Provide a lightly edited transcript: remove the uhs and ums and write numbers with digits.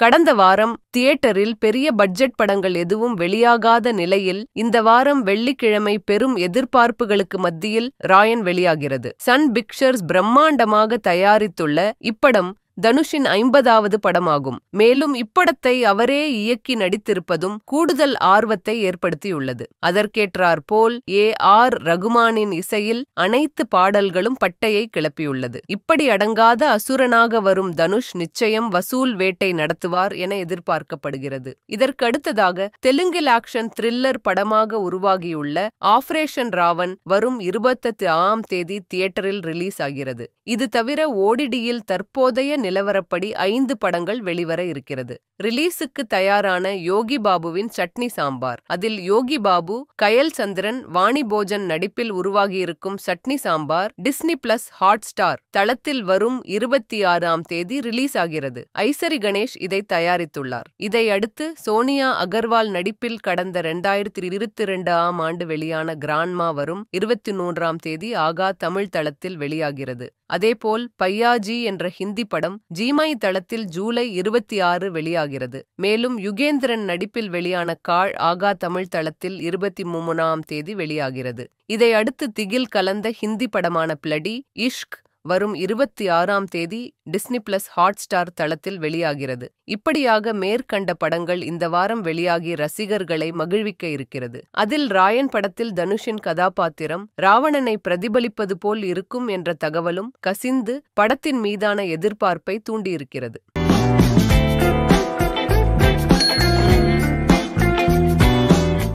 கடந்த வாரம் தியேட்டரில் பெரிய பட்ஜெட் படங்கள் எதுவும் வெளியாகாத நிலையில் இந்த வாரம் வெள்ளிக்கிழமை பெரும் எதிர்பார்ப்புகளுக்கு மத்தியில் ராயன் வெளியாகிறது. சன் பிக்சர்ஸ் பிரம்மாண்டமாக தயாரித்துள்ள இப்படம் தனுஷின் 50வது படமாகும். மேலும் இப்படத்தை அவரே இயக்கி நடித்திருப்பதும் கூடுதல் ஆர்வத்தை ஏற்படுத்தியுள்ளது. அதற்கேற்றார் போல் ஆர் ரகுமானின் இசையில் அனைத்து பாடல்களும் பட்டையை கிளப்பியுள்ளது. இப்படி அடங்காத அசுரனாக வரும் தனுஷ் நிச்சயம் வசூல் வேட்டை நடத்துவார் என எதிர்பார்க்கப்படுகிறது. இதற்கு அடுத்ததாக தெலுங்கில் ஆக்ஷன் த்ரில்லர் படமாக உருவாகியுள்ள ஆபரேஷன் ராவன் வரும் 28ஆம் தேதி தியேட்டரில் ரிலீஸ் ஆகிறது. இது தவிர ஓடிடியில் தற்போதைய நிலவரப்படி 5 படங்கள் வெளிவர இருக்கிறது. ரிலீஸுக்கு தயாரான யோகி பாபுவின் சட்னி சாம்பார். அதில் யோகி பாபு, கயல் சந்திரன், வாணி போஜன் நடிப்பில் உருவாகியிருக்கும் chutney sambar Disney plus Hotstar தளத்தில் வரும் 26ஆம் தேதி ரிலீஸ் ஆகிறது. ஐசரி கணேஷ் இதை தயாரித்துள்ளார். இதை அடுத்து சோனியா அகர்வால் நடிப்பில் கடந்த 2022ஆம் ஆண்டு வெளியான கிராண்ட்மா வரும் 23ஆம் தேதி ஆகா தமிழ் தளத்தில் வெளியாகிறது. அதேபோல் பையாஜி என்ற ஹிந்தி படம் ஜீமை தளத்தில் ஜூலை 26 வெளியாகிறது. மேலும் யுகேந்திரன் நடிப்பில் வெளியான காள் ஆகா தமிழ் தளத்தில் 23ஆம் தேதி வெளியாகிறது. இதை அடுத்து திகில் கலந்த ஹிந்தி படமான பிளடி இஷ்க் வரும் 26ஆம் தேதி டிஸ்னி பிளஸ் ஹாட்ஸ்டார் தளத்தில் வெளியாகிறது. இப்படியாக மேற்கண்ட படங்கள் இந்த வாரம் வெளியாகி ரசிகர்களை மகிழ்விக்க இருக்கிறது. அதில் ராயன் படத்தில் தனுஷின் கதாபாத்திரம் ராவணனை பிரதிபலிப்பது போல் இருக்கும் என்ற தகவலும் கசிந்து படத்தின் மீதான எதிர்பார்ப்பை தூண்டியிருக்கிறது.